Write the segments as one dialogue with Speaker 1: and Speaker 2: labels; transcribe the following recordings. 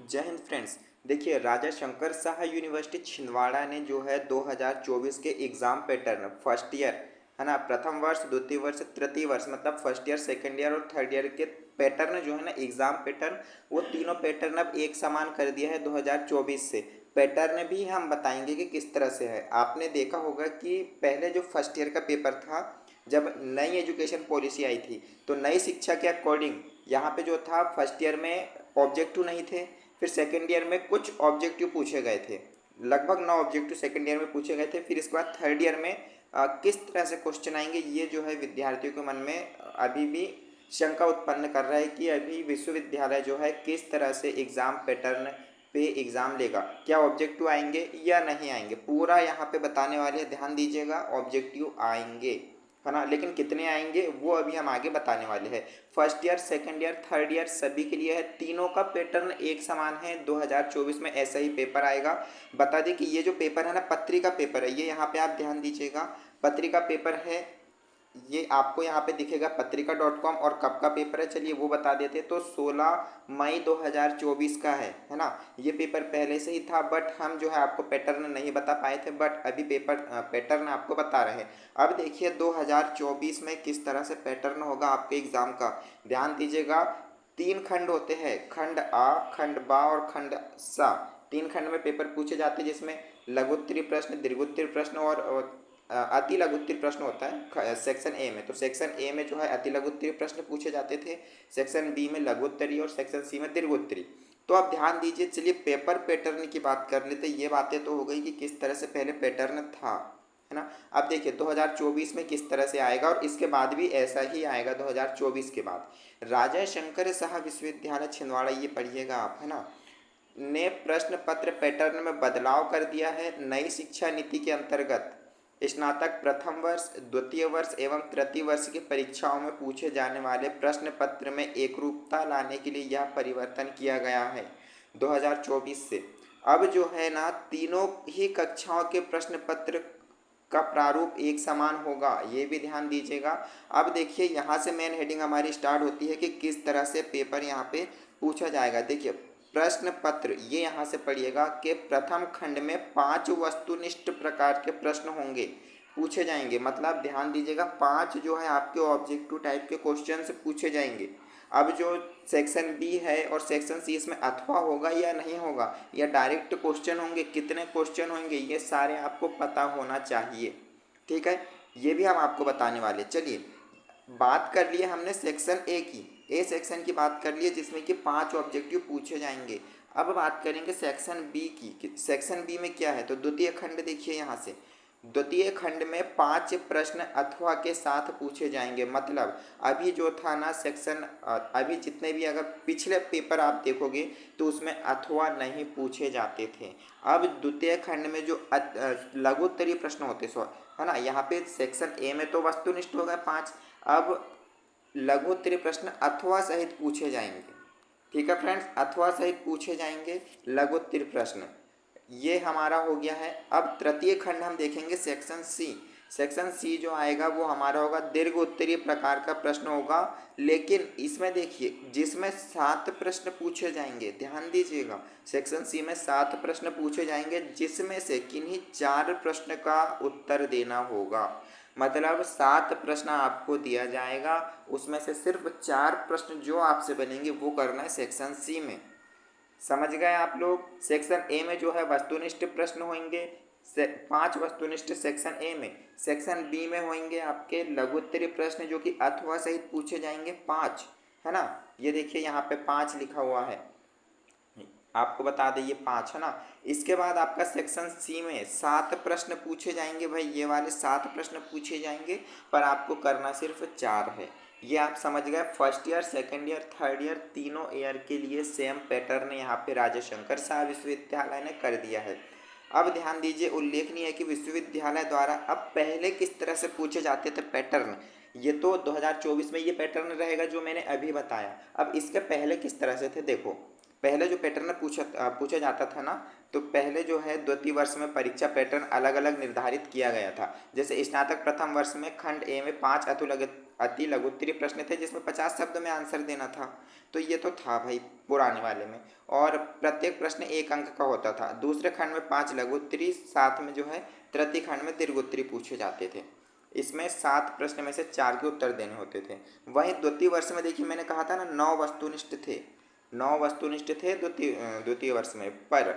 Speaker 1: जय हिंद फ्रेंड्स। देखिए, राजा शंकर शाह यूनिवर्सिटी छिंदवाड़ा ने जो है 2024 के एग्ज़ाम पैटर्न फर्स्ट ईयर, है ना, प्रथम वर्ष, द्वितीय वर्ष, तृतीय वर्ष, मतलब फर्स्ट ईयर, सेकंड ईयर और थर्ड ईयर के पैटर्न जो है ना, एग्ज़ाम पैटर्न, वो तीनों पैटर्न अब एक समान कर दिया है 2024 से। पैटर्न भी हम बताएंगे कि किस तरह से है। आपने देखा होगा कि पहले जो फर्स्ट ईयर का पेपर था, जब नई एजुकेशन पॉलिसी आई थी, तो नई शिक्षा के अकॉर्डिंग यहाँ पे जो था फर्स्ट ईयर में ऑब्जेक्टिव नहीं थे। फिर सेकेंड ईयर में कुछ ऑब्जेक्टिव पूछे गए थे, लगभग 9 ऑब्जेक्टिव सेकेंड ईयर में पूछे गए थे। फिर इसके बाद थर्ड ईयर में किस तरह से क्वेश्चन आएंगे, ये जो है विद्यार्थियों के मन में अभी भी शंका उत्पन्न कर रहा है कि अभी विश्वविद्यालय जो है किस तरह से एग्ज़ाम पैटर्न पे एग्ज़ाम लेगा, क्या ऑब्जेक्टिव आएंगे या नहीं आएंगे, पूरा यहाँ पे बताने वाले हैं। ध्यान दीजिएगा, ऑब्जेक्टिव आएंगे, है ना, लेकिन कितने आएंगे वो अभी हम आगे बताने वाले हैं। First year, second year, third year सभी के लिए है। तीनों का पैटर्न एक समान है। 2024 में ऐसा ही पेपर आएगा। बता दें कि ये जो पेपर है ना, पत्रिका पेपर है। ये यहाँ पे आप ध्यान दीजिएगा, पत्रिका पेपर है। ये आपको यहाँ पे दिखेगा पत्रिका.com। और कब का पेपर है चलिए वो बता देते। तो 16 मई 2024 का है ना। ये पेपर पहले से ही था, बट हम जो है आपको पैटर्न नहीं बता पाए थे, बट अभी पैटर्न आपको बता रहे हैं। अब देखिए 2024 में किस तरह से पैटर्न होगा आपके एग्ज़ाम का। ध्यान दीजिएगा, 3 खंड होते हैं, खंड आ, खंड बा और खंड सा। 3 खंड में पेपर पूछे जाते हैं, जिसमें लघुत्तरीय प्रश्न, दीर्घोत्तरीय प्रश्न और अति लघुत्तरीय प्रश्न होता है सेक्शन ए में। तो सेक्शन ए में जो है अति लघुत्तरीय प्रश्न पूछे जाते थे, सेक्शन बी में लघुत्तरीय और सेक्शन सी में दीर्घोत्तरीय। तो आप ध्यान दीजिए। चलिए पेपर पैटर्न की बात कर लेते। ये बातें तो हो गई कि किस तरह से पहले पैटर्न था, है ना। अब देखिए 2024 में किस तरह से आएगा, और इसके बाद भी ऐसा ही आएगा 2024 के बाद। राजा शंकर शाह विश्वविद्यालय छिंदवाड़ा, ये पढ़िएगा आप, है ना, ने प्रश्न पत्र पैटर्न में बदलाव कर दिया है। नई शिक्षा नीति के अंतर्गत स्नातक प्रथम वर्ष, द्वितीय वर्ष एवं तृतीय वर्ष की परीक्षाओं में पूछे जाने वाले प्रश्न पत्र में एकरूपता लाने के लिए यह परिवर्तन किया गया है 2024 से। अब जो है ना, तीनों ही कक्षाओं के प्रश्न पत्र का प्रारूप एक समान होगा, ये भी ध्यान दीजिएगा। अब देखिए यहाँ से मेन हेडिंग हमारी स्टार्ट होती है कि किस तरह से पेपर यहाँ पे पूछा जाएगा। देखिए प्रश्न पत्र, ये यहाँ से पढ़िएगा कि प्रथम खंड में 5 वस्तुनिष्ठ प्रकार के प्रश्न होंगे, पूछे जाएंगे। मतलब ध्यान दीजिएगा, 5 जो है आपके ऑब्जेक्टिव टाइप के क्वेश्चन से पूछे जाएंगे। अब जो सेक्शन बी है और सेक्शन सी, इसमें अथवा होगा या नहीं होगा, या डायरेक्ट क्वेश्चन होंगे, कितने क्वेश्चन होंगे, ये सारे आपको पता होना चाहिए। ठीक है, ये भी हम आपको बताने वाले। चलिए बात कर लिए हमने सेक्शन ए की, ए सेक्शन की बात कर लिए, जिसमें कि 5 ऑब्जेक्टिव पूछे जाएंगे। अब बात करेंगे सेक्शन बी की। सेक्शन बी में क्या है, तो द्वितीय खंड देखिए यहाँ से। द्वितीय खंड में 5 प्रश्न अथवा के साथ पूछे जाएंगे। मतलब अभी जो था ना सेक्शन, अभी जितने भी अगर पिछले पेपर आप देखोगे तो उसमें अथवा नहीं पूछे जाते थे। अब द्वितीय खंड में जो लघुत्तरीय प्रश्न होते, सो है ना, यहाँ पे सेक्शन ए में तो वस्तुनिष्ठ हो गए 5। अब लघुत्तरीय प्रश्न अथवा सहित पूछे जाएंगे। ठीक है फ्रेंड्स, अथवा सहित पूछे जाएंगे लघुत्तरीय प्रश्न, ये हमारा हो गया है। अब तृतीय खंड हम देखेंगे सेक्शन सी। सेक्शन सी जो आएगा वो हमारा होगा दीर्घ उत्तरीय प्रकार का प्रश्न होगा। लेकिन इसमें देखिए, जिसमें 7 प्रश्न पूछे जाएंगे, ध्यान दीजिएगा, सेक्शन सी में 7 प्रश्न पूछे जाएंगे, जिसमें से किन्हीं 4 प्रश्न का उत्तर देना होगा। मतलब 7 प्रश्न आपको दिया जाएगा, उसमें से सिर्फ 4 प्रश्न जो आपसे बनेंगे वो करना है सेक्शन सी में। समझ गए आप लोग। सेक्शन ए में जो है वस्तुनिष्ठ प्रश्न होंगे 5 वस्तुनिष्ठ सेक्शन ए में। सेक्शन बी में होंगे आपके लघुत्तरीय प्रश्न, जो कि अथवा सहित पूछे जाएंगे 5, है ना। ये देखिए यहाँ पे 5 लिखा हुआ है, आपको बता दें ये 5, है ना। इसके बाद आपका सेक्शन सी में 7 प्रश्न पूछे जाएंगे। भाई ये वाले 7 प्रश्न पूछे जाएंगे, पर आपको करना सिर्फ 4 है। ये आप समझ गए। First year, second year, third year, तीनों ईयर के लिए सेम पैटर्न यहाँ पे राजा शंकर शाह विश्वविद्यालय ने कर दिया है। अब ध्यान दीजिए, उल्लेखनीय है कि विश्वविद्यालय द्वारा अब पहले किस तरह से पूछे जाते थे पैटर्न, ये तो 2024 में ये पैटर्न रहेगा जो मैंने अभी बताया। अब इसके पहले किस तरह से थे, देखो पहले जो पैटर्न पूछा जाता था ना, तो पहले जो है द्वितीय वर्ष में परीक्षा पैटर्न अलग अलग निर्धारित किया गया था। जैसे स्नातक प्रथम वर्ष में खंड ए में 5 अति लघुत्तरीय प्रश्न थे जिसमें 50 शब्दों में आंसर देना था। तो ये तो था भाई पुराने वाले में। और प्रत्येक प्रश्न 1 अंक का होता था। दूसरे खंड में 5 लघुत्तरीय, साथ में जो है तृतीय खंड में दीर्घोत्तरीय पूछे जाते थे। इसमें 7 प्रश्न में से 4 के उत्तर देने होते थे। वहीं द्वितीय वर्ष में देखिए मैंने कहा था ना 9 वस्तुनिष्ठ थे, 9 वस्तुनिष्ठ थे द्वितीय वर्ष में, पर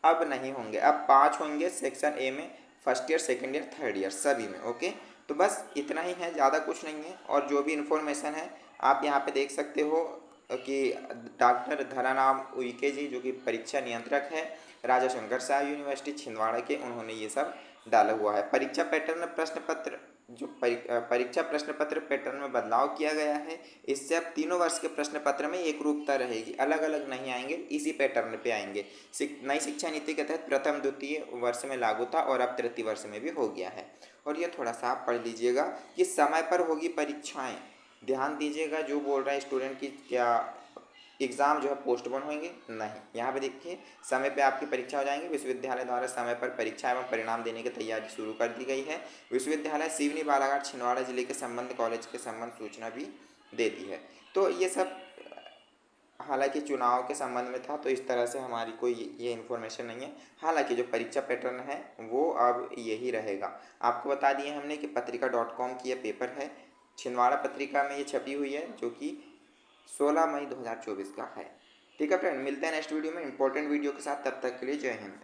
Speaker 1: अब नहीं होंगे, अब 5 होंगे सेक्शन ए में, first year, second year, third year सभी में। ओके, तो बस इतना ही है, ज़्यादा कुछ नहीं है। और जो भी इन्फॉर्मेशन है आप यहाँ पे देख सकते हो कि डॉक्टर धरानाम उइके जी जो कि परीक्षा नियंत्रक है राजा शंकर शाह यूनिवर्सिटी छिंदवाड़ा के, उन्होंने ये सब डाला हुआ है। परीक्षा पैटर्न प्रश्न पत्र जो परीक्षा प्रश्न पत्र पैटर्न में बदलाव किया गया है। इससे अब तीनों वर्ष के प्रश्न पत्र में एक रूपता रहेगी, अलग अलग नहीं आएंगे, इसी पैटर्न पे आएंगे। नई शिक्षा नीति के तहत प्रथम द्वितीय वर्ष में लागू था और अब तृतीय वर्ष में भी हो गया है। और ये थोड़ा सा आप पढ़ लीजिएगा कि समय पर होगी परीक्षाएं, ध्यान दीजिएगा जो बोल रहा है स्टूडेंट की क्या एग्ज़ाम जो है पोस्टपोन होंगे, नहीं। यहाँ पे देखिए समय पे आपकी परीक्षा हो जाएंगी। विश्वविद्यालय द्वारा समय पर परीक्षा एवं परिणाम देने की तैयारी शुरू कर दी गई है। विश्वविद्यालय सिवनी बालाघाट छिंदवाड़ा जिले के संबंध कॉलेज के संबंध सूचना भी दे दी है। तो ये सब हालांकि चुनाव के संबंध में था, तो इस तरह से हमारी कोई ये इन्फॉर्मेशन नहीं है। हालांकि जो परीक्षा पैटर्न है वो अब यही रहेगा। आपको बता दिए हमने कि पत्रिका.com की ये पेपर है, छिंदवाड़ा पत्रिका में ये छपी हुई है, जो कि 16 मई 2024 का है। ठीक है फ्रेंड, मिलते हैं नेक्स्ट वीडियो में इंपॉर्टेंट वीडियो के साथ। तब तक के लिए जय हिंद।